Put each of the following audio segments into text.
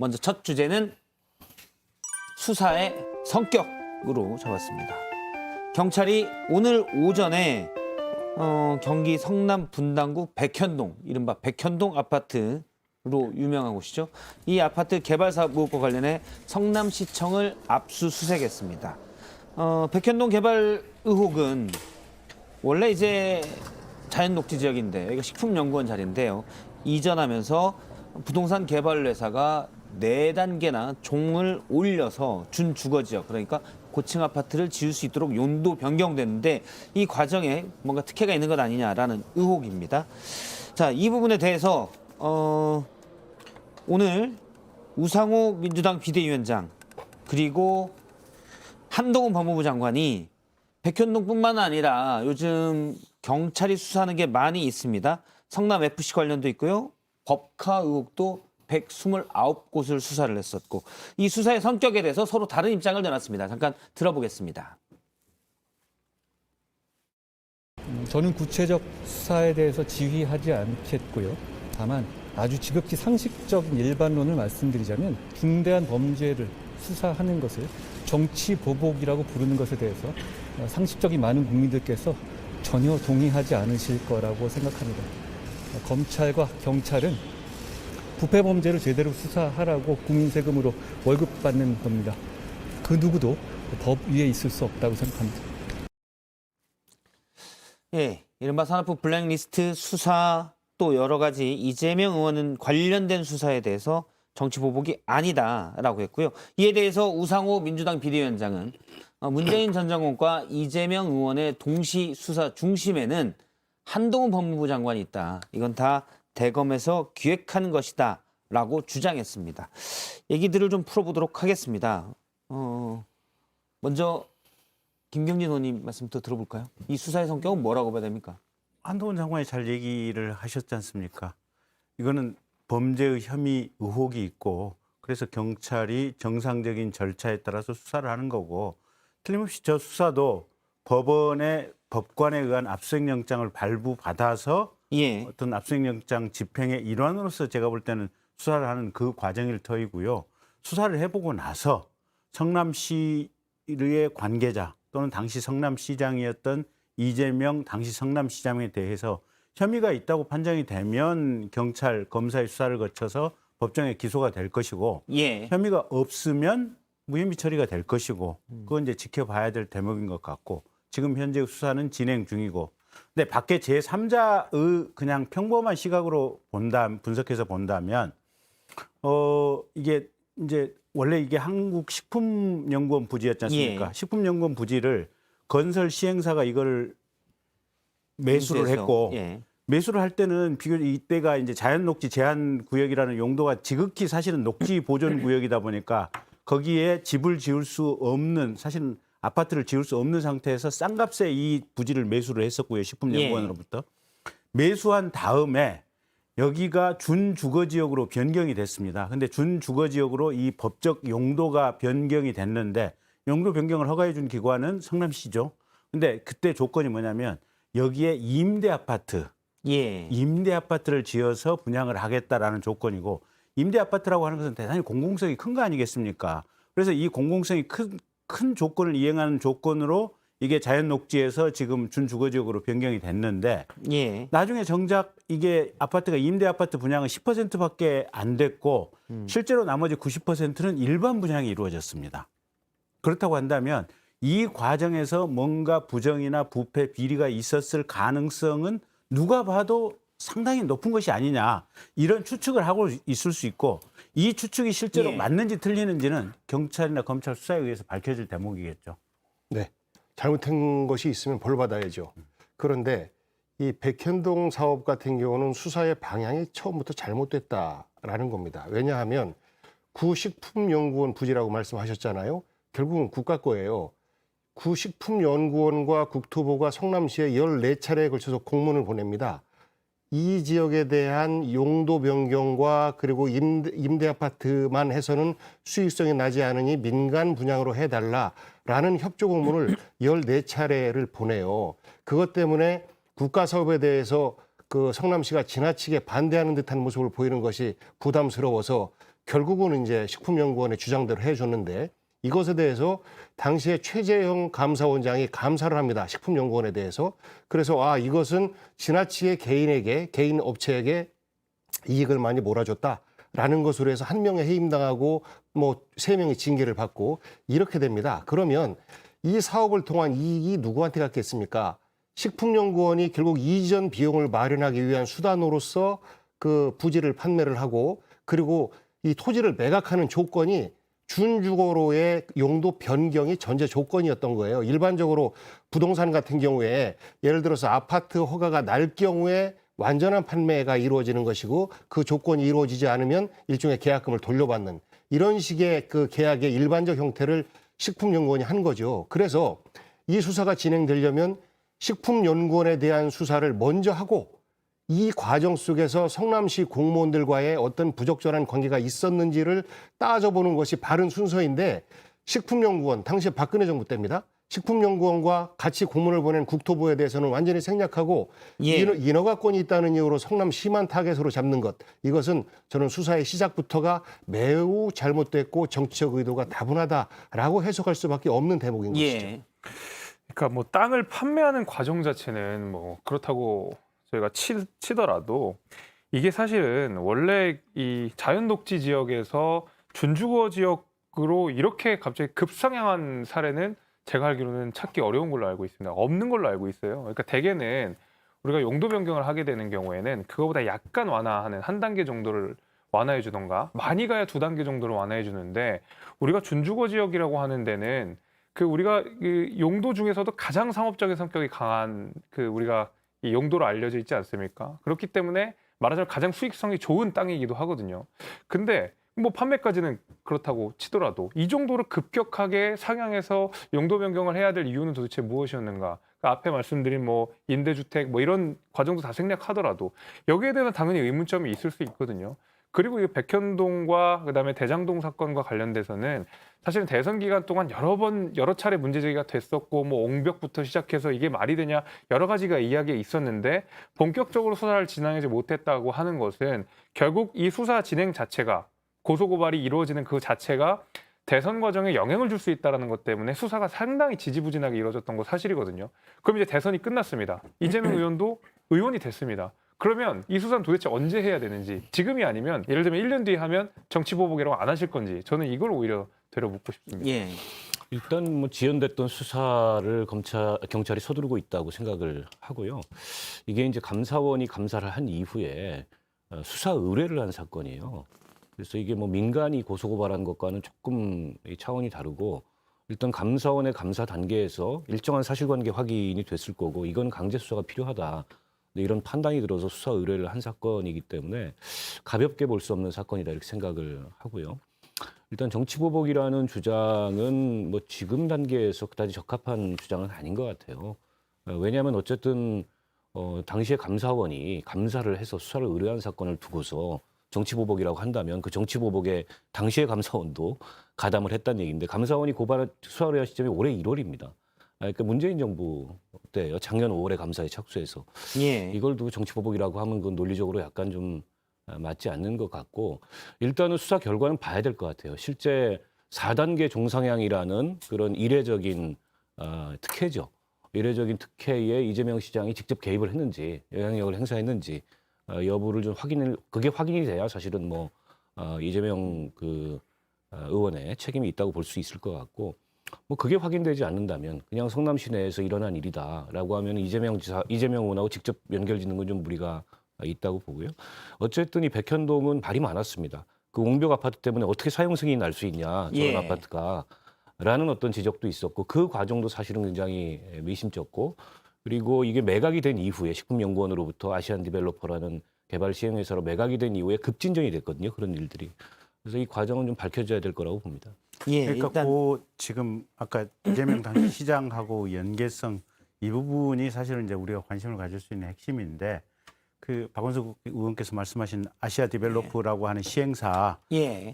먼저 첫 주제는 수사의 성격으로 잡았습니다. 경찰이 오늘 오전에 경기 성남 분당구 백현동, 이른바 백현동 아파트로 유명한 곳이죠. 이 아파트 개발 사업 의혹과 관련해 성남시청을 압수수색했습니다. 백현동 개발 의혹은 원래 이제 자연녹지 지역인데 여기가 식품연구원 자리인데요. 이전하면서 부동산 개발 회사가 4단계나 종을 올려서 준주거지역, 그러니까 고층 아파트를 지을 수 있도록 용도 변경됐는데 이 과정에 뭔가 특혜가 있는 것 아니냐라는 의혹입니다. 자, 이 부분에 대해서 오늘 우상호 민주당 비대위원장 그리고 한동훈 법무부 장관이 백현동뿐만 아니라 요즘 경찰이 수사하는 게 많이 있습니다. 성남FC 관련도 있고요. 법카 의혹도 129곳을 수사를 했었고 이 수사의 성격에 대해서 서로 다른 입장을 내놨습니다. 잠깐 들어보겠습니다. 저는 구체적 수사에 대해서 지휘하지 않겠고요. 다만 아주 지극히 상식적인 일반론을 말씀드리자면 중대한 범죄를 수사하는 것을 정치 보복이라고 부르는 것에 대해서 상식적인 많은 국민들께서 전혀 동의하지 않으실 거라고 생각합니다. 검찰과 경찰은 부패 범죄를 제대로 수사하라고 국민 세금으로 월급 받는 겁니다. 그 누구도 법 위에 있을 수 없다고 생각합니다. 예, 이른바 산업부 블랙리스트 수사 또 여러 가지 이재명 의원은 관련된 수사에 대해서 정치 보복이 아니다라고 했고요. 이에 대해서 우상호 민주당 비대위원장은 문재인 전 장관과 이재명 의원의 동시 수사 중심에는 한동훈 법무부 장관이 있다. 이건 다 대검에서 기획한 것이다 라고 주장했습니다. 얘기들을 좀 풀어보도록 하겠습니다. 먼저 김경진 의원님 말씀부터 들어볼까요? 이 수사의 성격은 뭐라고 봐야 됩니까? 한동훈 장관이 잘 얘기를 하셨지 않습니까? 이거는 범죄의 혐의 의혹이 있고 그래서 경찰이 정상적인 절차에 따라서 수사를 하는 거고 틀림없이 저 수사도 법관에 의한 압수수색영장을 발부받아서 예. 어떤 압수수색영장 집행의 일환으로서 제가 볼 때는 수사를 하는 그 과정일 터이고요. 수사를 해보고 나서 성남시의 관계자 또는 당시 성남시장이었던 이재명 당시 성남시장에 대해서 혐의가 있다고 판정이 되면 경찰, 검사의 수사를 거쳐서 법정에 기소가 될 것이고 예. 혐의가 없으면 무혐의 처리가 될 것이고 그건 이제 지켜봐야 될 대목인 것 같고 지금 현재 수사는 진행 중이고 근데 밖에 제3자의 그냥 평범한 시각으로 분석해서 본다면 이게 이제 원래 이게 한국식품연구원 부지였지 않습니까? 예. 식품연구원 부지를 건설 시행사가 이걸 매수를 했고 예. 매수를 할 때는 비교적 이때가 이제 자연녹지 제한 구역이라는 용도가 지극히 사실은 녹지 보존 구역이다 보니까 거기에 집을 지을 수 없는 사실은 아파트를 지을 수 없는 상태에서 싼 값에 이 부지를 매수를 했었고요. 식품연구원으로부터. 매수한 다음에 여기가 준주거지역으로 변경이 됐습니다. 근데 준주거지역으로 이 법적 용도가 변경이 됐는데 용도 변경을 허가해 준 기관은 성남시죠. 근데 그때 조건이 뭐냐면 여기에 임대 아파트를 지어서 분양을 하겠다라는 조건이고 임대 아파트라고 하는 것은 대단히 공공성이 큰 거 아니겠습니까? 그래서 이 공공성이 큰 조건을 이행하는 조건으로 이게 자연녹지에서 지금 준주거지역으로 변경이 됐는데 예. 나중에 정작 이게 아파트가 임대 아파트 분양은 10%밖에 안 됐고 실제로 나머지 90%는 일반 분양이 이루어졌습니다. 그렇다고 한다면 이 과정에서 뭔가 부정이나 부패 비리가 있었을 가능성은 누가 봐도 상당히 높은 것이 아니냐 이런 추측을 하고 있을 수 있고 이 추측이 실제로 예. 맞는지 틀리는지는 경찰이나 검찰 수사에 의해서 밝혀질 대목이겠죠. 네, 잘못한 것이 있으면 벌받아야죠. 그런데 이 백현동 사업 같은 경우는 수사의 방향이 처음부터 잘못됐다라는 겁니다. 왜냐하면 구식품연구원 부지라고 말씀하셨잖아요. 결국은 국가 거예요. 구식품연구원과 국토부가 성남시에 14차례에 걸쳐서 공문을 보냅니다. 이 지역에 대한 용도 변경과 그리고 임대 아파트만 해서는 수익성이 나지 않으니 민간 분양으로 해달라라는 협조 공문을 14차례를 보내요. 그것 때문에 국가 사업에 대해서 그 성남시가 지나치게 반대하는 듯한 모습을 보이는 것이 부담스러워서 결국은 이제 식품연구원의 주장대로 해줬는데 이것에 대해서 당시에 최재형 감사원장이 감사를 합니다. 식품연구원에 대해서. 그래서 이것은 지나치게 개인 업체에게 이익을 많이 몰아줬다라는 것으로 해서 한 명의 해임당하고 뭐 3명이 징계를 받고 이렇게 됩니다. 그러면 이 사업을 통한 이익이 누구한테 갔겠습니까? 식품연구원이 결국 이전 비용을 마련하기 위한 수단으로서 그 부지를 판매를 하고 그리고 이 토지를 매각하는 조건이 준주거로의 용도 변경이 전제 조건이었던 거예요. 일반적으로 부동산 같은 경우에 예를 들어서 아파트 허가가 날 경우에 완전한 판매가 이루어지는 것이고 그 조건이 이루어지지 않으면 일종의 계약금을 돌려받는 이런 식의 그 계약의 일반적 형태를 식품연구원이 한 거죠. 그래서 이 수사가 진행되려면 식품연구원에 대한 수사를 먼저 하고 이 과정 속에서 성남시 공무원들과의 어떤 부적절한 관계가 있었는지를 따져보는 것이 바른 순서인데 식품연구원, 당시 박근혜 정부 때입니다. 식품연구원과 같이 공문을 보낸 국토부에 대해서는 완전히 생략하고 인허가권이 있다는 이유로 성남시만 타겟으로 잡는 것. 이것은 저는 수사의 시작부터가 매우 잘못됐고 정치적 의도가 다분하다라고 해석할 수밖에 없는 대목인 것이죠. 그러니까 뭐 땅을 판매하는 과정 자체는 뭐 그렇다고 저희가 치더라도 이게 사실은 원래 이 자연녹지 지역에서 준주거 지역으로 이렇게 갑자기 급상향한 사례는 제가 알기로는 찾기 어려운 걸로 알고 있습니다. 없는 걸로 알고 있어요. 그러니까 대개는 우리가 용도 변경을 하게 되는 경우에는 그거보다 약간 완화하는 한 단계 정도를 완화해 주던가 많이 가야 2단계 정도를 완화해 주는데 우리가 준주거 지역이라고 하는 데는 그 우리가 그 용도 중에서도 가장 상업적인 성격이 강한 그 우리가 이 용도로 알려져 있지 않습니까? 그렇기 때문에 말하자면 가장 수익성이 좋은 땅이기도 하거든요. 근데 뭐 판매까지는 그렇다고 치더라도 이 정도로 급격하게 상향해서 용도 변경을 해야 될 이유는 도대체 무엇이었는가? 그러니까 앞에 말씀드린 뭐 임대주택 뭐 이런 과정도 다 생략하더라도 여기에 대해서 당연히 의문점이 있을 수 있거든요. 그리고 이 백현동과 그다음에 대장동 사건과 관련돼서는 사실은 대선 기간 동안 여러 차례 문제 제기가 됐었고 뭐 옹벽부터 시작해서 이게 말이 되냐 여러 가지가 이야기가 있었는데 본격적으로 수사를 진행하지 못했다고 하는 것은 결국 이 수사 진행 자체가 고소고발이 이루어지는 그 자체가 대선 과정에 영향을 줄 수 있다는 것 때문에 수사가 상당히 지지부진하게 이루어졌던 거 사실이거든요. 그럼 이제 대선이 끝났습니다. 이재명 의원도 의원이 됐습니다. 그러면 이 수사는 도대체 언제 해야 되는지 지금이 아니면 예를 들면 1년 뒤에 하면 정치보복이라고 안 하실 건지 저는 이걸 오히려 되려묻고 싶습니다. 일단 뭐 지연됐던 수사를 경찰이 서두르고 있다고 생각을 하고요. 이게 이제 감사원이 감사를 한 이후에 수사 의뢰를 한 사건이에요. 그래서 이게 뭐 민간이 고소고발한 것과는 조금 차원이 다르고 일단 감사원의 감사 단계에서 일정한 사실관계 확인이 됐을 거고 이건 강제 수사가 필요하다. 이런 판단이 들어서 수사 의뢰를 한 사건이기 때문에 가볍게 볼 수 없는 사건이다 이렇게 생각을 하고요. 일단 정치보복이라는 주장은 뭐 지금 단계에서 그다지 적합한 주장은 아닌 것 같아요. 왜냐하면 어쨌든 당시에 감사원이 감사를 해서 수사를 의뢰한 사건을 두고서 정치보복이라고 한다면 그 정치보복에 당시의 감사원도 가담을 했다는 얘기인데 감사원이 수사 의뢰한 시점이 올해 1월입니다. 그러니까 문재인 정부 때요. 작년 5월에 감사에 착수해서 이걸 두고 정치보복이라고 하면 그건 논리적으로 약간 좀 맞지 않는 것 같고 일단은 수사 결과는 봐야 될 것 같아요. 실제 4단계 종상향이라는 그런 이례적인 특혜죠. 이례적인 특혜에 이재명 시장이 직접 개입을 했는지 영향력을 행사했는지 여부를 좀 그게 확인이 돼야 사실은 뭐 이재명 의원의 책임이 있다고 볼 수 있을 것 같고 뭐 그게 확인되지 않는다면 그냥 성남시 내에서 일어난 일이다라고 하면 이재명 의원하고 직접 연결짓는 건 좀 무리가 있다고 보고요. 어쨌든 이 백현동은 발이 많았습니다. 그 옹벽 아파트 때문에 어떻게 사용 승인이 날 수 있냐 저런 아파트가 라는 어떤 지적도 있었고 그 과정도 사실은 굉장히 미심쩍고 그리고 이게 매각이 된 이후에 식품연구원으로부터 아시안 디벨로퍼라는 개발 시행회사로 매각이 된 이후에 급진전이 됐거든요. 그런 일들이. 그래서 이 과정은 좀 밝혀져야 될 거라고 봅니다. 그러니까 일단 지금 아까 이재명 당시 시장하고 연계성 이 부분이 사실은 이제 우리가 관심을 가질 수 있는 핵심인데 그 박원석 의원께서 말씀하신 아시아 디벨로퍼라고 하는 시행사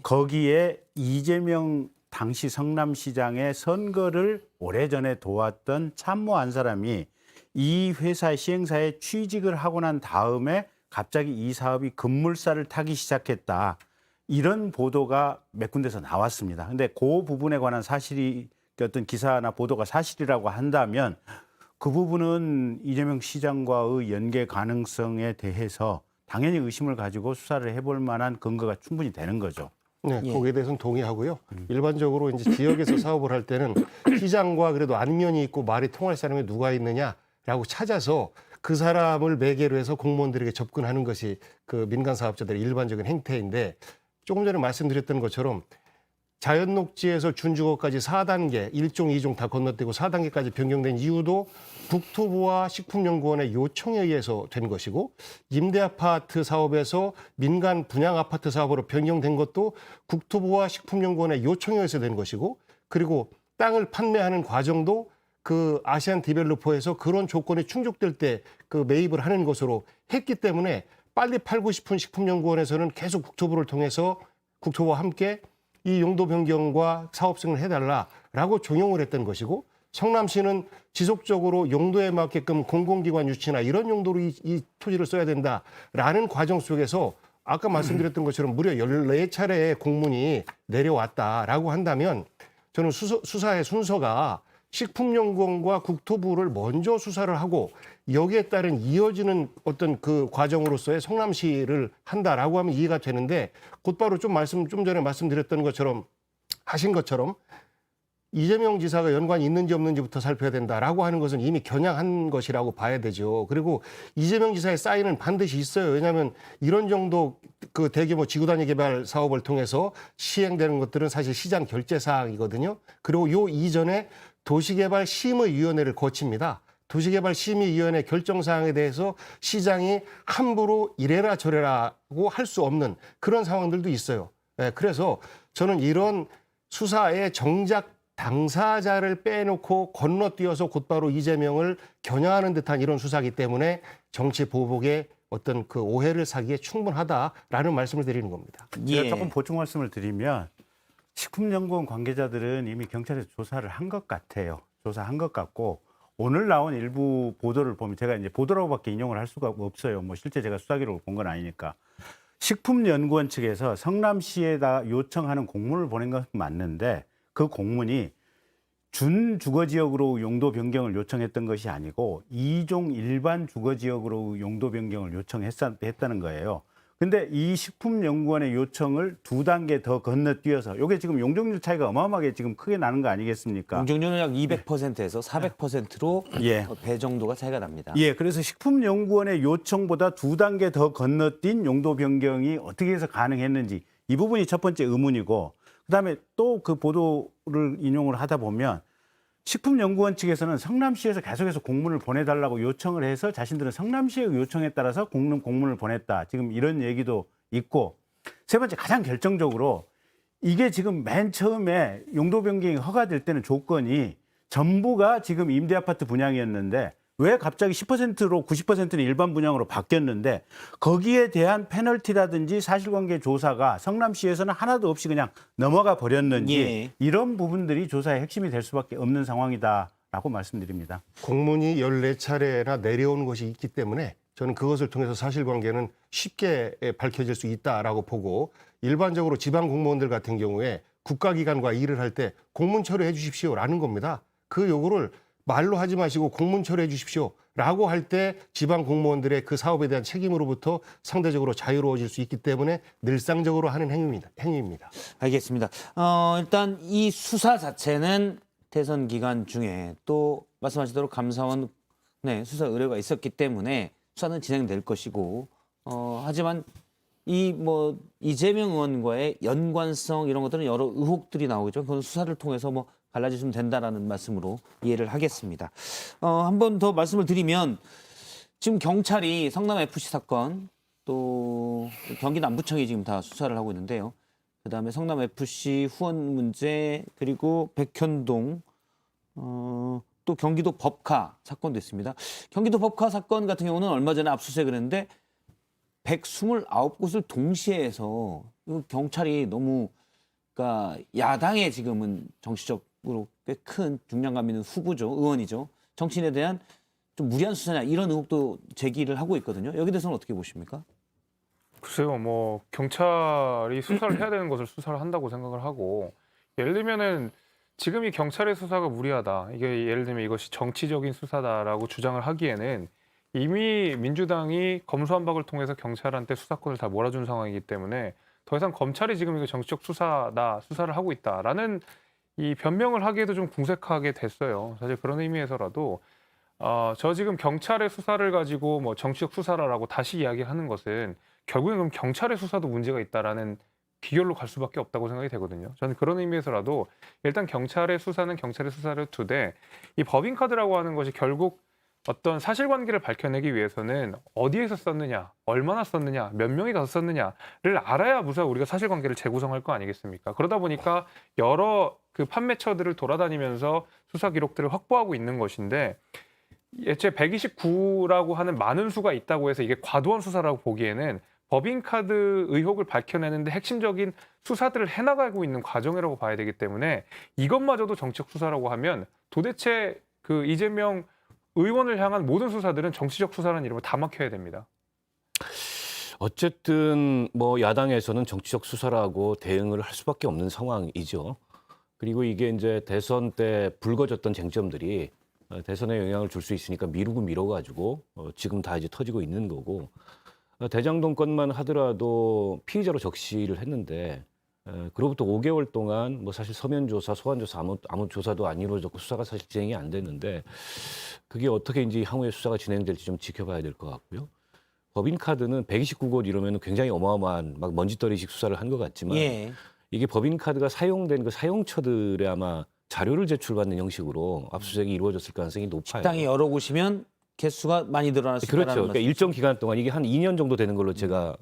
거기에 이재명 당시 성남시장의 선거를 오래전에 도왔던 참모 한 사람이 이 회사의 시행사에 취직을 하고 난 다음에 갑자기 이 사업이 급물살을 타기 시작했다. 이런 보도가 몇 군데서 나왔습니다. 근데 그 부분에 관한 사실이 어떤 기사나 보도가 사실이라고 한다면 그 부분은 이재명 시장과의 연계 가능성에 대해서 당연히 의심을 가지고 수사를 해볼 만한 근거가 충분히 되는 거죠. 네, 예. 거기에 대해서는 동의하고요. 일반적으로 이제 지역에서 사업을 할 때는 시장과 그래도 안면이 있고 말이 통할 사람이 누가 있느냐라고 찾아서 그 사람을 매개로 해서 공무원들에게 접근하는 것이 그 민간 사업자들의 일반적인 행태인데 조금 전에 말씀드렸던 것처럼 자연녹지에서 준주거까지 4단계, 1종, 2종 다 건너뛰고 4단계까지 변경된 이유도 국토부와 식품연구원의 요청에 의해서 된 것이고 임대아파트 사업에서 민간 분양아파트 사업으로 변경된 것도 국토부와 식품연구원의 요청에 의해서 된 것이고 그리고 땅을 판매하는 과정도 그 아시안 디벨로퍼에서 그런 조건이 충족될 때 그 매입을 하는 것으로 했기 때문에 빨리 팔고 싶은 식품연구원에서는 계속 국토부를 통해서 국토부와 함께 이 용도 변경과 사업승을 해달라라고 종용을 했던 것이고 성남시는 지속적으로 용도에 맞게끔 공공기관 유치나 이런 용도로 이 토지를 써야 된다라는 과정 속에서 아까 말씀드렸던 것처럼 무려 14차례의 공문이 내려왔다라고 한다면 저는 수사의 순서가 식품연구원과 국토부를 먼저 수사를 하고 여기에 따른 이어지는 어떤 그 과정으로서의 성남시를 한다라고 하면 이해가 되는데 곧바로 좀 전에 말씀드렸던 것처럼 하신 것처럼 이재명 지사가 연관이 있는지 없는지부터 살펴야 된다라고 하는 것은 이미 겨냥한 것이라고 봐야 되죠. 그리고 이재명 지사의 사인은 반드시 있어요. 왜냐하면 이런 정도 그 대규모 지구단위 개발 사업을 통해서 시행되는 것들은 사실 시장 결재 사항이거든요. 그리고 요 이전에 도시개발심의위원회를 거칩니다. 도시개발심의위원회 결정사항에 대해서 시장이 함부로 이래라 저래라고 할 수 없는 그런 상황들도 있어요. 네, 그래서 저는 이런 수사에 정작 당사자를 빼놓고 건너뛰어서 곧바로 이재명을 겨냥하는 듯한 이런 수사이기 때문에 정치 보복의 어떤 그 오해를 사기에 충분하다라는 말씀을 드리는 겁니다. 제가 조금 보충 말씀을 드리면 식품연구원 관계자들은 이미 경찰에서 조사를 한 것 같아요. 조사한 것 같고 오늘 나온 일부 보도를 보면 제가 이제 보도라고밖에 인용을 할 수가 없어요. 뭐 실제 제가 수사 기록을 본 건 아니니까. 식품연구원 측에서 성남시에다 요청하는 공문을 보낸 건 맞는데 그 공문이 준주거지역으로 용도 변경을 요청했던 것이 아니고 2종 일반 주거지역으로 용도 변경을 요청했다는 거예요. 근데 이 식품연구원의 요청을 2단계 더 건너뛰어서 이게 지금 용적률 차이가 어마어마하게 지금 크게 나는 거 아니겠습니까? 용적률은 약 200%에서 400%로 예. 배 정도가 차이가 납니다. 예, 그래서 식품연구원의 요청보다 2단계 더 건너뛴 용도 변경이 어떻게 해서 가능했는지 이 부분이 첫 번째 의문이고 그다음에 또 그 보도를 인용을 하다 보면 식품연구원 측에서는 성남시에서 계속해서 공문을 보내달라고 요청을 해서 자신들은 성남시의 요청에 따라서 공문을 보냈다. 지금 이런 얘기도 있고 세 번째 가장 결정적으로 이게 지금 맨 처음에 용도 변경이 허가될 때는 조건이 전부가 지금 임대아파트 분양이었는데 왜 갑자기 10%로 90%는 일반 분양으로 바뀌었는데 거기에 대한 페널티라든지 사실관계 조사가 성남시에서는 하나도 없이 그냥 넘어가 버렸는지 예. 이런 부분들이 조사의 핵심이 될 수밖에 없는 상황이다라고 말씀드립니다. 공문이 14차례나 내려온 것이 있기 때문에 저는 그것을 통해서 사실관계는 쉽게 밝혀질 수 있다라고 보고 일반적으로 지방 공무원들 같은 경우에 국가기관과 일을 할 때 공문 처리해 주십시오라는 겁니다. 그 요구를 말로 하지 마시고 공문 처리해 주십시오라고 할 때 지방 공무원들의 그 사업에 대한 책임으로부터 상대적으로 자유로워질 수 있기 때문에 늘상적으로 하는 행위입니다. 알겠습니다. 일단 이 수사 자체는 대선 기간 중에 또 말씀하신 대로 감사원 수사 의뢰가 있었기 때문에 수사는 진행될 것이고 하지만 이 뭐 이재명 의원과의 연관성 이런 것들은 여러 의혹들이 나오겠죠. 그건 수사를 통해서 뭐 갈라지시면 된다라는 말씀으로 이해를 하겠습니다. 한 번 더 말씀을 드리면 지금 경찰이 성남 FC 사건 또 경기 남부청이 지금 다 수사를 하고 있는데요. 그다음에 성남 FC 후원 문제 그리고 백현동 또 경기도 법카 사건도 있습니다. 경기도 법카 사건 같은 경우는 얼마 전에 압수수색을 했는데 129곳을 동시에 해서 경찰이 너무 그러니까 야당의 지금은 정치적으로 꽤 큰 중량감 있는 후보죠. 의원이죠. 정치인에 대한 좀 무리한 수사냐 이런 의혹도 제기를 하고 있거든요. 여기 대해서는 어떻게 보십니까? 글쎄요, 뭐 경찰이 수사를 해야 되는 것을 수사를 한다고 생각을 하고, 예를 들면은 지금 이 경찰의 수사가 무리하다, 이게 예를 들면 이것이 정치적인 수사다라고 주장을 하기에는 이미 민주당이 검수완박을 통해서 경찰한테 수사권을 다 몰아준 상황이기 때문에 더 이상 검찰이 지금 이거 정치적 수사다, 수사를 하고 있다라는 이 변명을 하기에도 좀 궁색하게 됐어요. 사실 그런 의미에서라도 저 지금 경찰의 수사를 가지고 뭐 정치적 수사라고 다시 이야기하는 것은 결국엔 그럼 경찰의 수사도 문제가 있다라는 귀결로 갈 수밖에 없다고 생각이 되거든요. 저는 그런 의미에서라도 일단 경찰의 수사는 경찰의 수사를 두되 이 법인카드라고 하는 것이 결국 어떤 사실관계를 밝혀내기 위해서는 어디에서 썼느냐, 얼마나 썼느냐, 몇 명이 가서 썼느냐를 알아야 무사 우리가 사실관계를 재구성할 거 아니겠습니까? 그러다 보니까 여러 그 판매처들을 돌아다니면서 수사 기록들을 확보하고 있는 것인데, 애초에 129라고 하는 많은 수가 있다고 해서 이게 과도한 수사라고 보기에는 법인카드 의혹을 밝혀내는데 핵심적인 수사들을 해나가고 있는 과정이라고 봐야 되기 때문에 이것마저도 정치적 수사라고 하면 도대체 그 이재명 의원을 향한 모든 수사들은 정치적 수사라는 이름으로 다 막혀야 됩니다. 어쨌든 뭐 야당에서는 정치적 수사라고 대응을 할 수밖에 없는 상황이죠. 그리고 이게 이제 대선 때 불거졌던 쟁점들이 대선에 영향을 줄 수 있으니까 미루고 미뤄가지고 지금 다 이제 터지고 있는 거고, 대장동 건만 하더라도 피의자로 적시를 했는데 그로부터 5개월 동안 뭐 사실 서면 조사, 소환 조사 아무 조사도 안 이루어졌고 수사가 사실 진행이 안 됐는데, 그게 어떻게 이제 향후에 수사가 진행될지 좀 지켜봐야 될 것 같고요. 법인카드는 129곳 이러면 굉장히 어마어마한 막 먼지떨이식 수사를 한 것 같지만 예. 이게 법인카드가 사용된 그 사용처들의 아마 자료를 제출받는 형식으로 압수수색이 이루어졌을 가능성이 높아요. 식당이 여러 곳이면 개수가 많이 늘어날 수 있다는 그렇죠. 그러니까 말씀. 일정 기간 동안 이게 한 2년 정도 되는 걸로 제가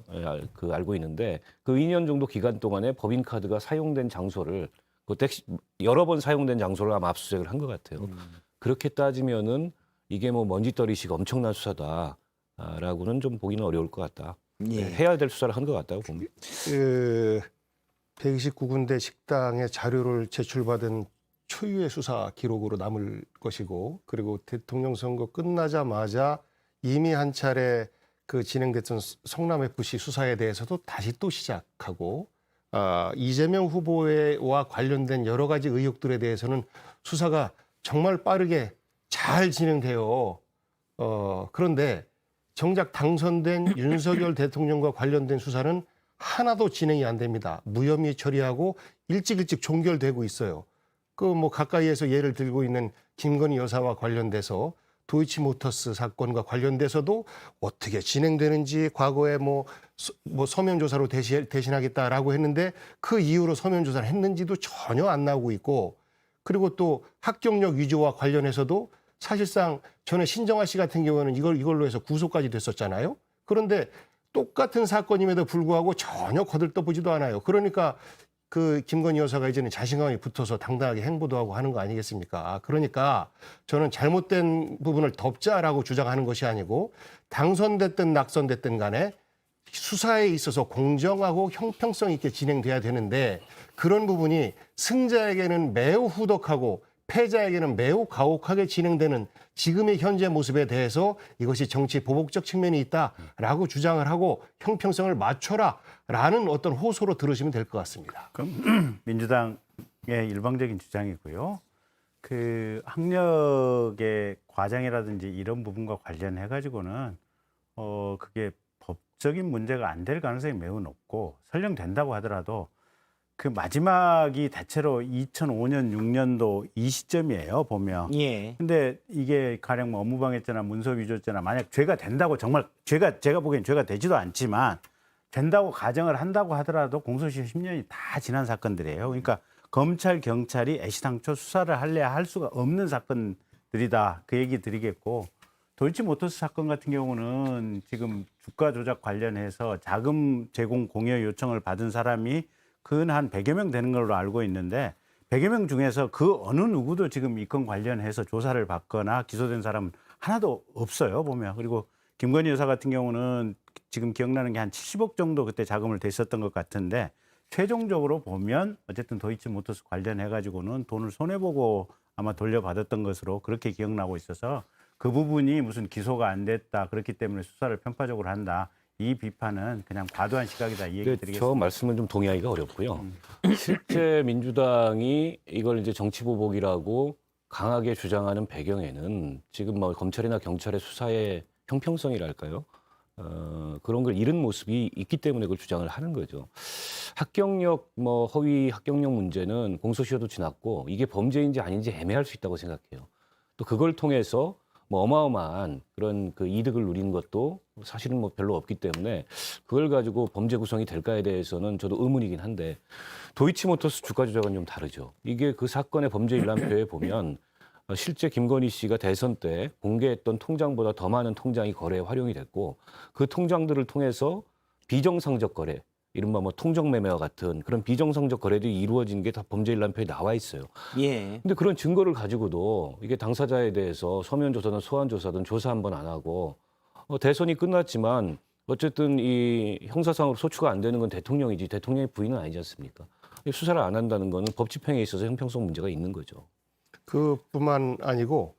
알고 있는데, 그 2년 정도 기간 동안에 법인카드가 사용된 장소를 그때 여러 번 사용된 장소를 아마 압수수색을 한 것 같아요. 그렇게 따지면은 이게 뭐 먼지떨이식 엄청난 수사다라고는 좀 보기는 어려울 것 같다. 예. 해야 될 수사를 한 것 같다고 봅니다. 129군데 식당의 자료를 제출받은 초유의 수사 기록으로 남을 것이고, 그리고 대통령 선거 끝나자마자 이미 한 차례 그 진행됐던 성남 FC 수사에 대해서도 다시 또 시작하고, 이재명 후보와 관련된 여러 가지 의혹들에 대해서는 수사가 정말 빠르게 잘 진행돼요. 그런데 정작 당선된 윤석열 대통령과 관련된 수사는 하나도 진행이 안 됩니다. 무혐의 처리하고 일찍 종결되고 있어요. 그 뭐 가까이에서 예를 들고 있는 김건희 여사와 관련돼서 도이치모터스 사건과 관련돼서도 어떻게 진행되는지 과거에 뭐 서면 조사로 대신하겠다라고 했는데 그 이후로 서면 조사를 했는지도 전혀 안 나오고 있고, 그리고 또 합격력 위조와 관련해서도 사실상 전에 신정아 씨 같은 경우는 이걸로 해서 구속까지 됐었잖아요. 그런데 똑같은 사건임에도 불구하고 전혀 거들떠보지도 않아요. 그러니까 그 김건희 여사가 이제는 자신감이 붙어서 당당하게 행보도 하고 하는 거 아니겠습니까? 그러니까 저는 잘못된 부분을 덮자라고 주장하는 것이 아니고, 당선됐든 낙선됐든 간에 수사에 있어서 공정하고 형평성 있게 진행돼야 되는데, 그런 부분이 승자에게는 매우 후덕하고 패자에게는 매우 가혹하게 진행되는 지금의 현재 모습에 대해서 이것이 정치 보복적 측면이 있다라고 주장을 하고 형평성을 맞춰라라는 어떤 호소로 들으시면 될 것 같습니다. 그럼 민주당의 일방적인 주장이고요. 그 학력의 과장이라든지 이런 부분과 관련해 가지고는 그게 법적인 문제가 안 될 가능성이 매우 높고, 설령 된다고 하더라도 그 마지막이 대체로 2005년, 6년도 이 시점이에요, 보면. 예. 근데 이게 가령 뭐 업무방해죄나 문서위조죄나 만약 죄가 된다고, 정말 제가 보기엔 죄가 되지도 않지만 된다고 가정을 한다고 하더라도 공소시효 10년이 다 지난 사건들이에요. 그러니까 검찰, 경찰이 애시당초 수사를 할 수가 없는 사건들이다. 그 얘기 드리겠고, 도이치모터스 사건 같은 경우는 지금 주가 조작 관련해서 자금 제공 공여 요청을 받은 사람이 근 한 100여 명 되는 걸로 알고 있는데, 100여 명 중에서 그 어느 누구도 지금 이 건 관련해서 조사를 받거나 기소된 사람은 하나도 없어요, 보면. 그리고 김건희 여사 같은 경우는 지금 기억나는 게 한 70억 정도 그때 자금을 댔었던 것 같은데, 최종적으로 보면 어쨌든 도이치모터스 관련해가지고는 돈을 손해보고 아마 돌려받았던 것으로 그렇게 기억나고 있어서, 그 부분이 무슨 기소가 안 됐다, 그렇기 때문에 수사를 편파적으로 한다, 이 비판은 그냥 과도한 시각이다 이 얘기 근데 드리겠습니다. 저 말씀은 좀 동의하기가 어렵고요. 실제 민주당이 이걸 이제 정치 보복이라고 강하게 주장하는 배경에는 지금 뭐 검찰이나 경찰의 수사의 형평성이랄까요? 그런 걸 잃은 모습이 있기 때문에 그걸 주장을 하는 거죠. 합격력, 뭐 허위 합격력 문제는 공소시효도 지났고 이게 범죄인지 아닌지 애매할 수 있다고 생각해요. 또 그걸 통해서 뭐 어마어마한 그런 그 이득을 누린 것도 사실은 뭐 별로 없기 때문에 그걸 가지고 범죄 구성이 될까에 대해서는 저도 의문이긴 한데 도이치모터스 주가 조작은 좀 다르죠. 이게 그 사건의 범죄 일람표에 보면 실제 김건희 씨가 대선 때 공개했던 통장보다 더 많은 통장이 거래에 활용이 됐고 그 통장들을 통해서 비정상적 거래, 이른바 뭐 통정매매와 같은 그런 비정상적 거래들이 이루어진 게 다 범죄 일람표에 나와 있어요. 예. 근데 그런 증거를 가지고도 이게 당사자에 대해서 서면 조사든 소환 조사든 조사 한 번 안 하고 대선이 끝났지만 어쨌든 이 형사상으로 소추가 안 되는 건 대통령이지 대통령의 부인은 아니지 않습니까? 수사를 안 한다는 거는 법 집행에 있어서 형평성 문제가 있는 거죠. 그뿐만 아니고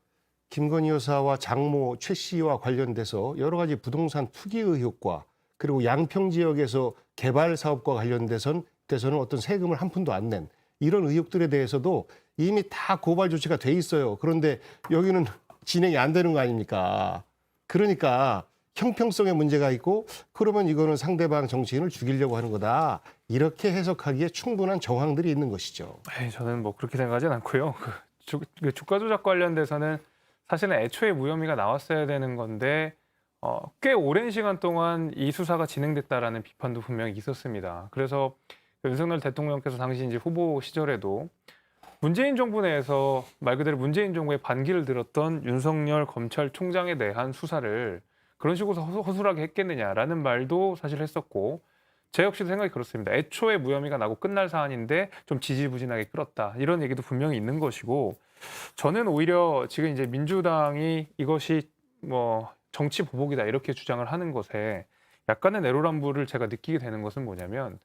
김건희 여사와 장모 최 씨와 관련돼서 여러 가지 부동산 투기 의혹과 그리고 양평 지역에서 개발 사업과 관련돼서는 어떤 세금을 한 푼도 안 낸 이런 의혹들에 대해서도 이미 다 고발 조치가 돼 있어요. 그런데 여기는 진행이 안 되는 거 아닙니까? 그러니까 형평성에 문제가 있고 그러면 이거는 상대방 정치인을 죽이려고 하는 거다. 이렇게 해석하기에 충분한 정황들이 있는 것이죠. 저는 뭐 그렇게 생각하진 않고요. 그 주가 조작 관련돼서는 사실은 애초에 무혐의가 나왔어야 되는 건데 꽤 오랜 시간 동안 이 수사가 진행됐다라는 비판도 분명히 있었습니다. 그래서 윤석열 대통령께서 당시 이제 후보 시절에도 문재인 정부 내에서 말 그대로 문재인 정부의 반기를 들었던 윤석열 검찰총장에 대한 수사를 그런 식으로 허술하게 했겠느냐라는 말도 사실 했었고 제 역시도 생각이 그렇습니다. 애초에 무혐의가 나고 끝날 사안인데 좀 지지부진하게 끌었다. 이런 얘기도 분명히 있는 것이고 저는 오히려 지금 이제 민주당이 이것이 뭐 정치 보복이다 이렇게 주장을 하는 것에 약간의 내로남불을 제가 느끼게 되는 것은 뭐냐면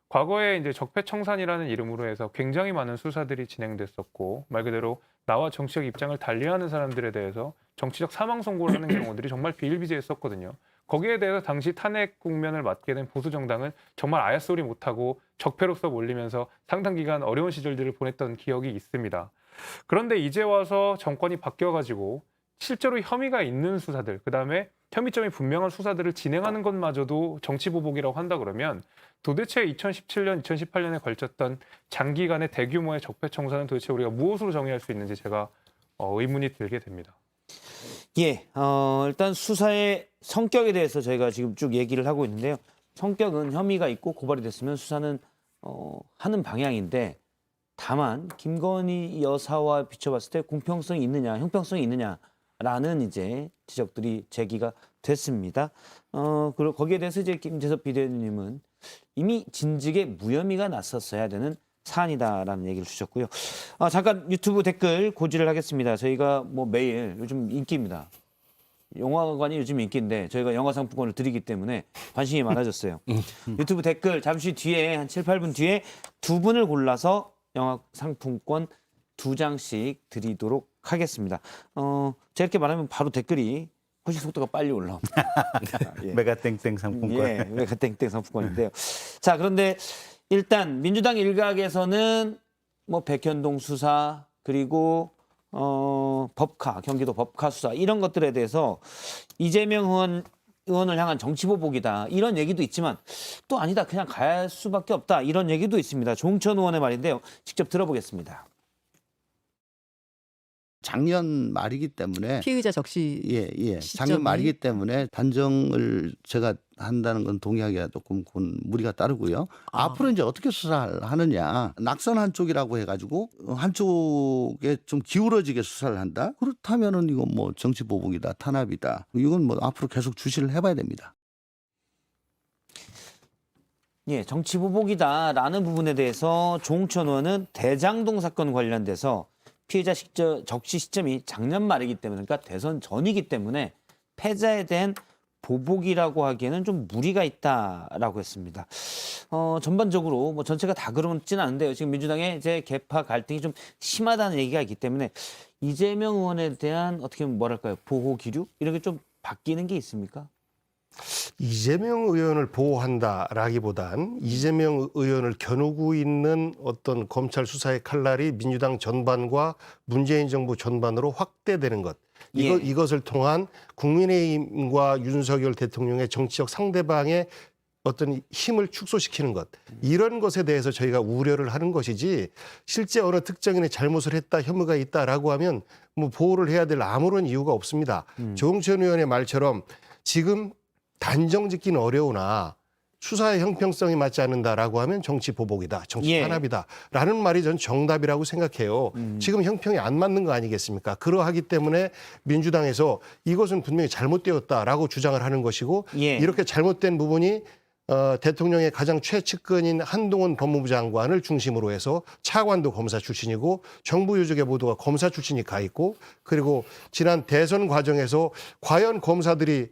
과거에 이제 적폐청산이라는 이름으로 해서 굉장히 많은 수사들이 진행됐었고 말 그대로 나와 정치적 입장을 달리하는 사람들에 대해서 정치적 사망 선고를 하는 경우들이 정말 비일비재했었거든요. 거기에 대해서 당시 탄핵 국면을 맞게 된 보수 정당은 정말 아야소리 못하고 적폐로서 몰리면서 상당 기간 어려운 시절들을 보냈던 기억이 있습니다. 그런데 이제 와서 정권이 바뀌어가지고 실제로 혐의가 있는 수사들, 그다음에 혐의점이 분명한 수사들을 진행하는 것마저도 정치보복이라고 한다 그러면 도대체 2017년, 2018년에 걸쳤던 장기간의 대규모의 적폐청산은 도대체 우리가 무엇으로 정의할 수 있는지 제가 의문이 들게 됩니다. 예, 일단 수사의 성격에 대해서 저희가 지금 쭉 얘기를 하고 있는데요. 성격은 혐의가 있고 고발이 됐으면 수사는 하는 방향인데 다만 김건희 여사와 비춰봤을 때 공평성이 있느냐, 형평성이 있느냐라는 이제 지적들이 제기가 됐습니다. 그리고 거기에 대해서 이제 김재섭 비대위원님은 이미 진즉에 무혐의가 났었어야 되는 사안이다라는 얘기를 주셨고요. 잠깐 유튜브 댓글 고지를 하겠습니다. 저희가 뭐 매일 요즘 인기입니다. 영화관이 요즘 인기인데 저희가 영화 상품권을 드리기 때문에 관심이 많아졌어요. 유튜브 댓글 잠시 뒤에 한 7, 8분 뒤에 두 분을 골라서 영화 상품권 2장씩 드리도록 하겠습니다. 제가 이렇게 말하면 바로 댓글이 훨씬 속도가 빨리 올라옵니다. 예. 메가땡땡 상품권. 예, 메가땡땡 상품권인데요. 자, 그런데 일단 민주당 일각에서는 뭐 백현동 수사 그리고 법카, 경기도 법카 수사 이런 것들에 대해서 이재명 의원을 향한 정치보복이다 이런 얘기도 있지만 또 아니다 그냥 갈 수밖에 없다 이런 얘기도 있습니다. 종천 의원의 말인데요. 직접 들어보겠습니다. 작년 말이기 때문에 피의자 적시 작년 시점이? 말이기 때문에 단정을 제가 한다는 건 동의하기가 조금 무리가 따르고요. 앞으로 이제 어떻게 수사를 하느냐. 낙선 한쪽이라고 해가지고 한쪽에 좀 기울어지게 수사를 한다. 그렇다면은 이건 뭐 정치 보복이다, 탄압이다. 이건 뭐 앞으로 계속 주시를 해봐야 됩니다. 예, 정치보복이다라는 부분에 대해서 종천 의원은 대장동 사건 관련돼서 피해자 적시 시점이 작년 말이기 때문에 그러니까 대선 전이기 때문에 패자에 대한 보복이라고 하기에는 좀 무리가 있다라고 했습니다. 전반적으로 뭐 전체가 다 그렇지는 않은데요. 지금 민주당의 이제 개파 갈등이 좀 심하다는 얘기가 있기 때문에 이재명 의원에 대한 어떻게 뭐랄까요 보호 기류 이런 게 좀 바뀌는 게 있습니까? 이재명 의원을 보호한다라기보단 이재명 의원을 겨누고 있는 어떤 검찰 수사의 칼날이 민주당 전반과 문재인 정부 전반으로 확대되는 것. 이것을 통한 국민의힘과 윤석열 대통령의 정치적 상대방의 어떤 힘을 축소시키는 것. 이런 것에 대해서 저희가 우려를 하는 것이지 실제 어느 특정인의 잘못을 했다, 혐의가 있다라고 하면 뭐 보호를 해야 될 아무런 이유가 없습니다. 조홍천 의원의 말처럼 지금 단정 짓기는 어려우나 수사의 형평성이 맞지 않는다라고 하면 정치 보복이다, 정치 탄압이다라는 말이 전 정답이라고 생각해요. 지금 형평이 안 맞는 거 아니겠습니까? 그러하기 때문에 민주당에서 이것은 분명히 잘못되었다라고 주장을 하는 것이고 이렇게 잘못된 부분이 대통령의 가장 최측근인 한동훈 법무부 장관을 중심으로 해서 차관도 검사 출신이고 정부 요직의 모두가 검사 출신이 가 있고 그리고 지난 대선 과정에서 과연 검사들이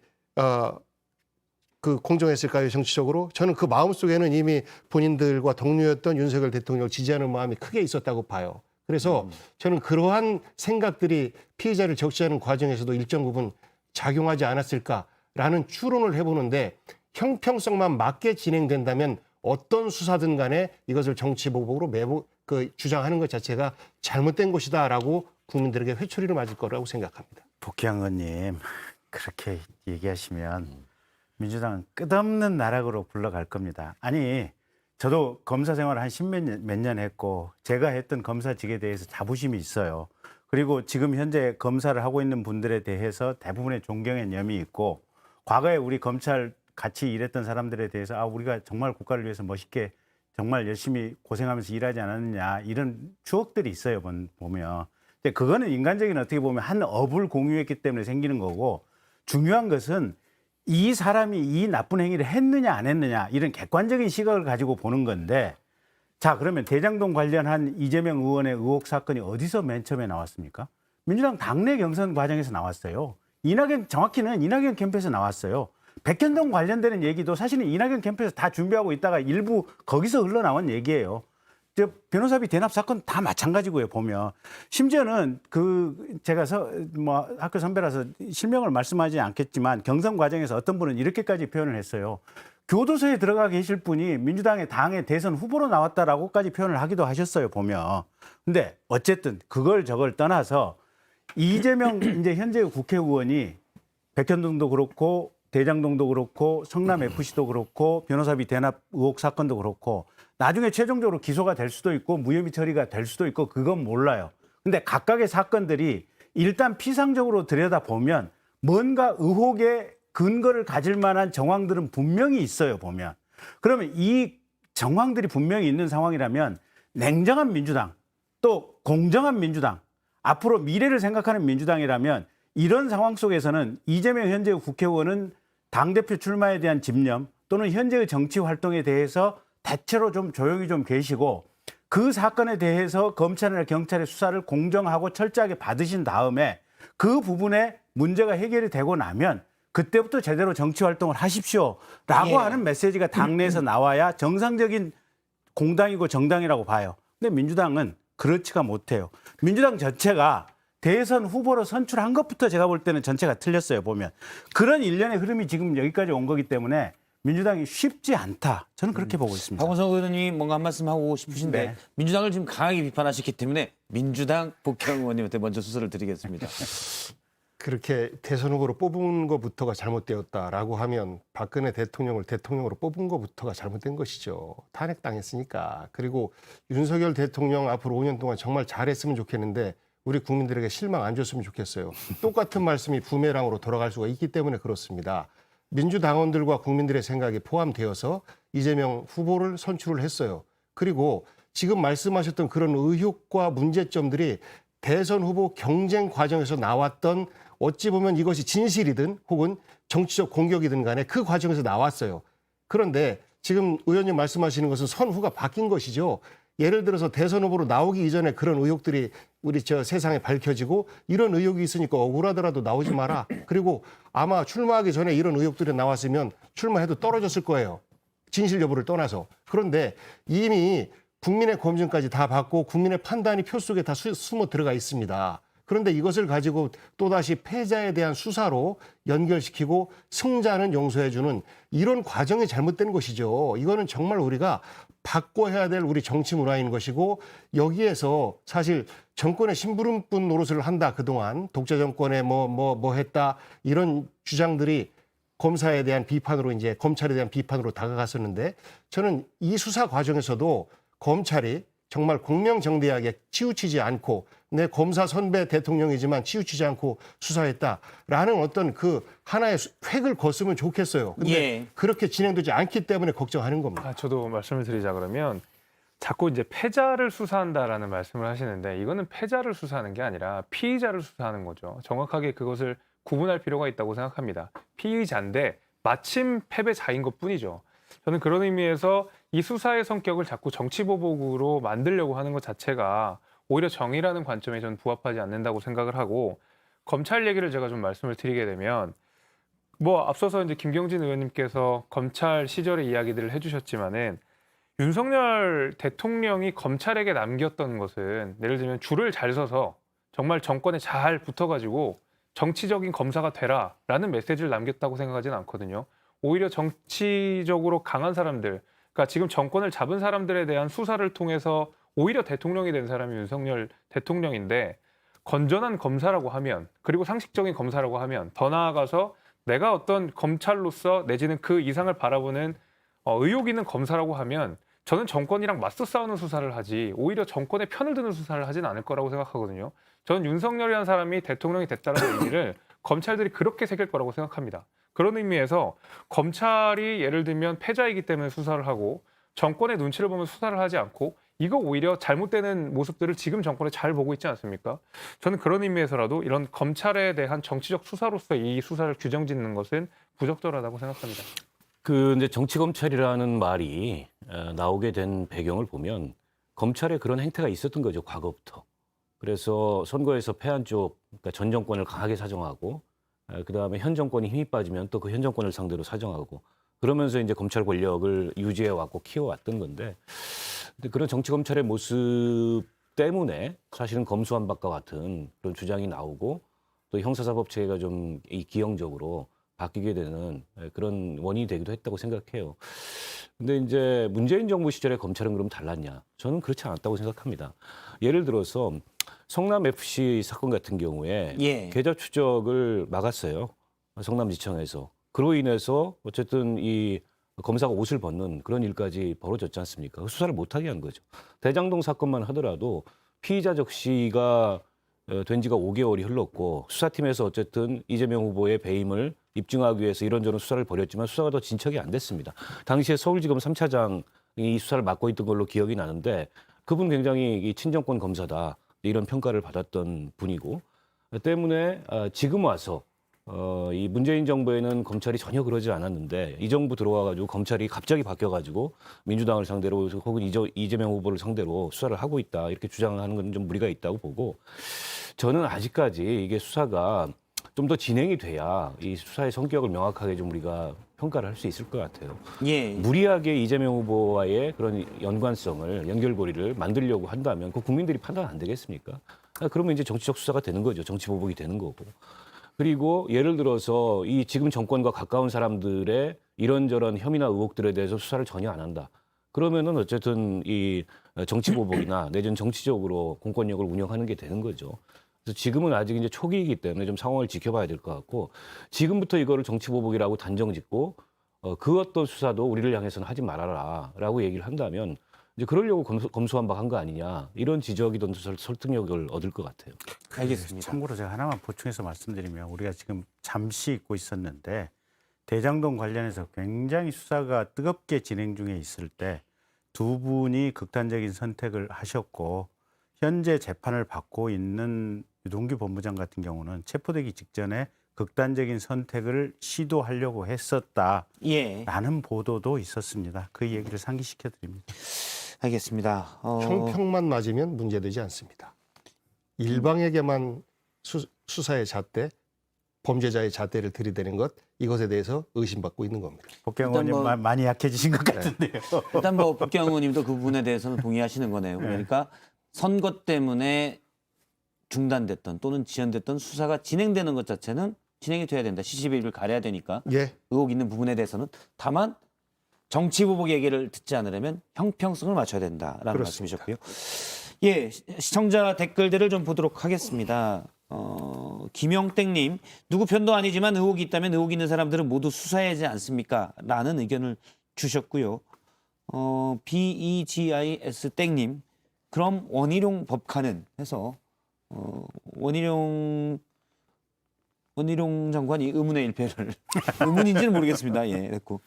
그 공정했을까요, 정치적으로? 저는 그 마음속에는 이미 본인들과 동료였던 윤석열 대통령을 지지하는 마음이 크게 있었다고 봐요. 그래서 저는 그러한 생각들이 피해자를 적시하는 과정에서도 일정 부분 작용하지 않았을까라는 추론을 해보는데 형평성만 맞게 진행된다면 어떤 수사든 간에 이것을 정치 보복으로 매번 주장하는 것 자체가 잘못된 것이다라고 국민들에게 회초리를 맞을 거라고 생각합니다. 복희영 의원님 그렇게 얘기하시면 민주당은 끝없는 나락으로 굴러갈 겁니다. 아니 저도 검사 생활을 한 몇 년 했고 제가 했던 검사직에 대해서 자부심이 있어요. 그리고 지금 현재 검사를 하고 있는 분들에 대해서 대부분의 존경의념이 있고 과거에 우리 검찰 같이 일했던 사람들에 대해서 우리가 정말 국가를 위해서 멋있게 정말 열심히 고생하면서 일하지 않았느냐 이런 추억들이 있어요 보면. 근데 그거는 인간적인 어떻게 보면 한 업을 공유했기 때문에 생기는 거고 중요한 것은 이 사람이 이 나쁜 행위를 했느냐 안 했느냐 이런 객관적인 시각을 가지고 보는 건데 자 그러면 대장동 관련한 이재명 의원의 의혹 사건이 어디서 맨 처음에 나왔습니까? 민주당 당내 경선 과정에서 나왔어요. 정확히는 이낙연 캠프에서 나왔어요. 백현동 관련되는 얘기도 사실은 이낙연 캠프에서 다 준비하고 있다가 일부 거기서 흘러나온 얘기예요. 변호사비 대납 사건 다 마찬가지고요, 보면. 심지어는 제가 학교 선배라서 실명을 말씀하지 않겠지만 경선 과정에서 어떤 분은 이렇게까지 표현을 했어요. 교도소에 들어가 계실 분이 민주당의 당의 대선 후보로 나왔다라고까지 표현을 하기도 하셨어요, 보면. 근데 어쨌든 그걸 저걸 떠나서 이재명 이제 현재 국회의원이 백현동도 그렇고 대장동도 그렇고 성남FC도 그렇고 변호사비 대납 의혹 사건도 그렇고 나중에 최종적으로 기소가 될 수도 있고 무혐의 처리가 될 수도 있고 그건 몰라요. 근데 각각의 사건들이 일단 피상적으로 들여다보면 뭔가 의혹의 근거를 가질 만한 정황들은 분명히 있어요, 보면. 그러면 이 정황들이 분명히 있는 상황이라면 냉정한 민주당 또 공정한 민주당 앞으로 미래를 생각하는 민주당이라면 이런 상황 속에서는 이재명 현재 국회의원은 당대표 출마에 대한 집념 또는 현재의 정치 활동에 대해서 대체로 좀 조용히 좀 계시고 그 사건에 대해서 검찰이나 경찰의 수사를 공정하고 철저하게 받으신 다음에 그 부분에 문제가 해결이 되고 나면 그때부터 제대로 정치 활동을 하십시오라고 하는 메시지가 당내에서 나와야 정상적인 공당이고 정당이라고 봐요. 근데 민주당은 그렇지가 못해요. 민주당 전체가 대선 후보로 선출한 것부터 제가 볼 때는 전체가 틀렸어요, 보면. 그런 일련의 흐름이 지금 여기까지 온 거기 때문에 민주당이 쉽지 않다. 저는 그렇게 보고 있습니다. 박원석 의원님 뭔가 한 말씀 하고 싶으신데 네. 민주당을 지금 강하게 비판하셨기 때문에 민주당 복희영 의원님한테 먼저 수설을 드리겠습니다. 그렇게 대선 후보로 뽑은 것부터가 잘못되었다라고 하면 박근혜 대통령을 대통령으로 뽑은 것부터가 잘못된 것이죠. 탄핵당했으니까. 그리고 윤석열 대통령 앞으로 5년 동안 정말 잘했으면 좋겠는데 우리 국민들에게 실망 안 줬으면 좋겠어요. 똑같은 말씀이 부메랑으로 돌아갈 수가 있기 때문에 그렇습니다. 민주당원들과 국민들의 생각이 포함되어서 이재명 후보를 선출을 했어요. 그리고 지금 말씀하셨던 그런 의혹과 문제점들이 대선 후보 경쟁 과정에서 나왔던 어찌 보면 이것이 진실이든 혹은 정치적 공격이든 간에 그 과정에서 나왔어요. 그런데 지금 의원님 말씀하시는 것은 선후가 바뀐 것이죠. 예를 들어서 대선 후보로 나오기 이전에 그런 의혹들이 우리 세상에 밝혀지고 이런 의혹이 있으니까 억울하더라도 나오지 마라. 그리고 아마 출마하기 전에 이런 의혹들이 나왔으면 출마해도 떨어졌을 거예요. 진실 여부를 떠나서. 그런데 이미 국민의 검증까지 다 받고 국민의 판단이 표 속에 다 숨어 들어가 있습니다. 그런데 이것을 가지고 또다시 패자에 대한 수사로 연결시키고 승자는 용서해주는 이런 과정이 잘못된 것이죠. 이거는 정말 우리가 바꿔야 될 우리 정치 문화인 것이고 여기에서 사실 정권의 심부름꾼 노릇을 한다. 그동안 독재 정권에 뭐 했다. 이런 주장들이 검사에 대한 비판으로 이제 검찰에 대한 비판으로 다가갔었는데 저는 이 수사 과정에서도 검찰이 정말 공명정대하게 치우치지 않고 내 검사 선배 대통령이지만 치우치지 않고 수사했다라는 어떤 그 하나의 획을 걷으면 좋겠어요. 근데 예. 그렇게 진행되지 않기 때문에 걱정하는 겁니다. 저도 말씀을 드리자 그러면 자꾸 이제 패자를 수사한다라는 말씀을 하시는데 이거는 패자를 수사하는 게 아니라 피의자를 수사하는 거죠. 정확하게 그것을 구분할 필요가 있다고 생각합니다. 피의자인데 마침 패배자인 것뿐이죠. 저는 그런 의미에서 이 수사의 성격을 자꾸 정치보복으로 만들려고 하는 것 자체가 오히려 정의라는 관점에 저는 부합하지 않는다고 생각을 하고 검찰 얘기를 제가 좀 말씀을 드리게 되면 뭐 앞서서 이제 김경진 의원님께서 검찰 시절의 이야기들을 해주셨지만은 윤석열 대통령이 검찰에게 남겼던 것은 예를 들면 줄을 잘 서서 정말 정권에 잘 붙어가지고 정치적인 검사가 되라라는 메시지를 남겼다고 생각하지는 않거든요. 오히려 정치적으로 강한 사람들, 그러니까 지금 정권을 잡은 사람들에 대한 수사를 통해서 오히려 대통령이 된 사람이 윤석열 대통령인데 건전한 검사라고 하면 그리고 상식적인 검사라고 하면 더 나아가서 내가 어떤 검찰로서 내지는 그 이상을 바라보는 의욕 있는 검사라고 하면 저는 정권이랑 맞서 싸우는 수사를 하지 오히려 정권의 편을 드는 수사를 하진 않을 거라고 생각하거든요. 저는 윤석열이라는 사람이 대통령이 됐다는 의미를 검찰들이 그렇게 새길 거라고 생각합니다. 그런 의미에서 검찰이 예를 들면 패자이기 때문에 수사를 하고 정권의 눈치를 보면 수사를 하지 않고 이거 오히려 잘못되는 모습들을 지금 정권에 잘 보고 있지 않습니까? 저는 그런 의미에서라도 이런 검찰에 대한 정치적 수사로서 이 수사를 규정짓는 것은 부적절하다고 생각합니다. 근데 정치 검찰이라는 말이 나오게 된 배경을 보면 검찰에 그런 행태가 있었던 거죠, 과거부터. 그래서 선거에서 패한 쪽, 그러니까 전 정권을 강하게 사정하고, 그다음에 현 정권이 힘이 빠지면 또 그 현 정권을 상대로 사정하고, 그러면서 이제 검찰 권력을 유지해 왔고 키워왔던 건데, 근데 그런 정치 검찰의 모습 때문에 사실은 검수완박과 같은 그런 주장이 나오고, 또 형사사법 체계가 좀 이 기형적으로 바뀌게 되는 그런 원인이 되기도 했다고 생각해요. 근데 이제 문재인 정부 시절에 검찰은 그럼 달랐냐? 저는 그렇지 않았다고 생각합니다. 예를 들어서 성남 FC 사건 같은 경우에 예. 계좌 추적을 막았어요. 성남지청에서. 그로 인해서 어쨌든 이 검사가 옷을 벗는 그런 일까지 벌어졌지 않습니까? 수사를 못하게 한 거죠. 대장동 사건만 하더라도 피의자 적시가 된 지가 5개월이 흘렀고 수사팀에서 어쨌든 이재명 후보의 배임을 입증하기 위해서 이런저런 수사를 벌였지만 수사가 더 진척이 안 됐습니다. 당시에 서울지검 3차장이 이 수사를 맡고 있던 걸로 기억이 나는데 그분 굉장히 이 친정권 검사다 이런 평가를 받았던 분이고 때문에 지금 와서 이 문재인 정부에는 검찰이 전혀 그러지 않았는데 이 정부 들어와가지고 검찰이 갑자기 바뀌어가지고 민주당을 상대로 혹은 이재명 후보를 상대로 수사를 하고 있다 이렇게 주장하는 건 좀 무리가 있다고 보고 저는 아직까지 이게 수사가 좀 더 진행이 돼야 이 수사의 성격을 명확하게 좀 우리가 평가를 할 수 있을 것 같아요. 예. 무리하게 이재명 후보와의 그런 연관성을 연결고리를 만들려고 한다면 그 국민들이 판단 안 되겠습니까? 그러면 이제 정치적 수사가 되는 거죠. 정치 보복이 되는 거고. 그리고 예를 들어서 이 지금 정권과 가까운 사람들의 이런저런 혐의나 의혹들에 대해서 수사를 전혀 안 한다. 그러면은 어쨌든 이 정치 보복이나 내지는 정치적으로 공권력을 운영하는 게 되는 거죠. 그래서 지금은 아직 이제 초기이기 때문에 좀 상황을 지켜봐야 될 것 같고 지금부터 이거를 정치 보복이라고 단정짓고 그 어떤 수사도 우리를 향해서는 하지 말아라라고 얘기를 한다면 이제 그러려고 검수완박한 거 아니냐 이런 지적이든 설득력을 얻을 것 같아요. 알겠습니다. 참고로 제가 하나만 보충해서 말씀드리면 우리가 지금 잠시 잊고 있었는데 대장동 관련해서 굉장히 수사가 뜨겁게 진행 중에 있을 때 두 분이 극단적인 선택을 하셨고 현재 재판을 받고 있는 유동규 법무장 같은 경우는 체포되기 직전에 극단적인 선택을 시도하려고 했었다라는 예. 보도도 있었습니다. 그 얘기를 상기시켜 드립니다. 알겠습니다. 형평만 맞으면 문제되지 않습니다. 일방에게만 수사의 잣대, 범죄자의 잣대를 들이대는 것 이것에 대해서 의심받고 있는 겁니다. 복경 일단 의원님 뭐- 많이 약해지신 것 같은데요. 일단 뭐 복경 의원님도 그 부분에 대해서는 동의하시는 거네요. 그러니까 선거 때문에 중단됐던 또는 지연됐던 수사가 진행되는 것 자체는 진행이 돼야 된다. CCTV를 가려야 되니까 예. 의혹 있는 부분에 대해서는 다만 정치 보복 얘기를 듣지 않으려면 형평성을 맞춰야 된다라는 그렇습니다. 말씀이셨고요. 예, 시청자 댓글들을 좀 보도록 하겠습니다. 김영땡님, 누구 편도 아니지만 의혹이 있다면 의혹 있는 사람들은 모두 수사해야 하지 않습니까? 라는 의견을 주셨고요. BEGIS 땡님, 그럼 원희룡 법관은 해서 원희룡 장관이 의문의 일패를 의문인지는 모르겠습니다. 예, 됐고.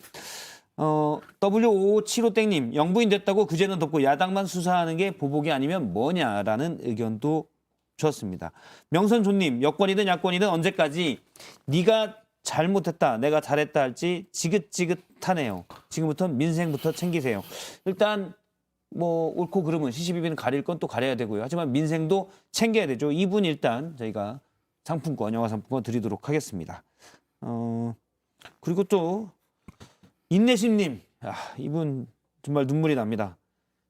W5575 땡님, 영부인 됐다고 그제는 덮고 야당만 수사하는 게 보복이 아니면 뭐냐라는 의견도 주었습니다. 명선조님, 여권이든 야권이든 언제까지 네가 잘못했다, 내가 잘했다 할지 지긋지긋하네요. 지금부터 민생부터 챙기세요. 일단 뭐 옳고 그름은 CCTV는 가릴 건 또 가려야 되고요. 하지만 민생도 챙겨야 되죠. 이분 일단 저희가 상품권, 영화 상품권 드리도록 하겠습니다. 그리고 또 인내심님, 이분 정말 눈물이 납니다.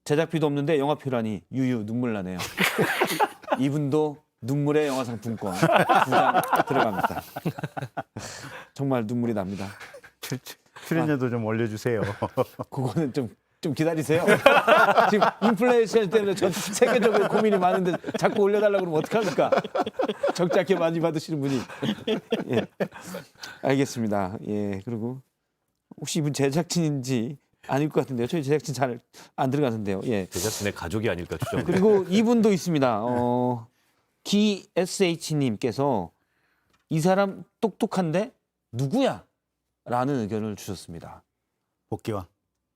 제작비도 없는데 영화표라니 유유 눈물 나네요. 이분도 눈물의 영화 상품권 2장 들어갑니다. 정말 눈물이 납니다. 출연료도 좀 올려주세요. 그거는 좀 기다리세요. 지금 인플레이션 때문에 전 세계적으로 고민이 많은데 자꾸 올려달라고 그러면 어떡합니까? 적자게 많이 받으시는 분이. 예. 알겠습니다. 예. 그리고 혹시 이분 제작진인지 아닐 것 같은데요. 저희 제작진 잘 안 들어가는데요. 예. 제작진의 가족이 아닐까 추정. 그리고 이분도 있습니다. 기SH님께서 이 사람 똑똑한데 누구야? 라는 의견을 주셨습니다. 복귀왕.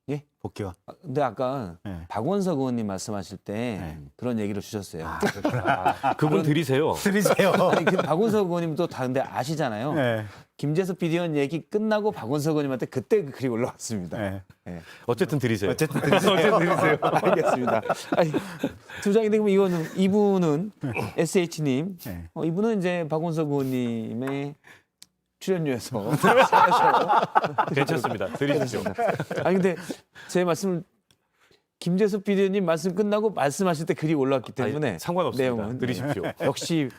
예? 복귀왕. 근데 아까 네. 박원석 의원님 말씀하실 때 네. 그런 얘기를 주셨어요. 그분 들이세요. 들으세요. 아니, 그 박원석 의원님도 다 근데 아시잖아요. 네. 김재섭 비대위원 얘기 끝나고 박원석 의원님한테 그때 그 글이 올라왔습니다. 네. 어쨌든 들이세요. 어쨌든 들으세요. 알겠습니다. 아니, 두 장이 되면 이분은 SH님, 네. 이분은 이제 박원석 의원님의 출연료에서 괜찮습니다. 들이십시오. 아니 근데 제 말씀을 김재섭 비대위원님 말씀 끝나고 말씀하실 때 글이 올라왔기 때문에 아니, 상관없습니다. 내용은 들이십시오. 역시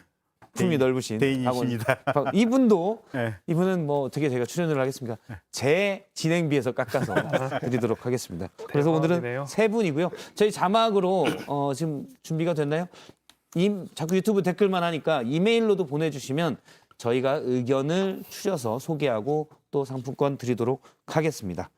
품이 넓으신 대인이십니다. 이분도 네. 이분은 뭐 어떻게 제가 출연을 하겠습니까? 제 진행비에서 깎아서 드리도록 하겠습니다. 그래서 오늘은 대박이네요. 세 분이고요. 저희 자막으로 지금 준비가 됐나요? 자꾸 유튜브 댓글만 하니까 이메일로도 보내주시면 저희가 의견을 추려서 소개하고 또 상품권 드리도록 하겠습니다.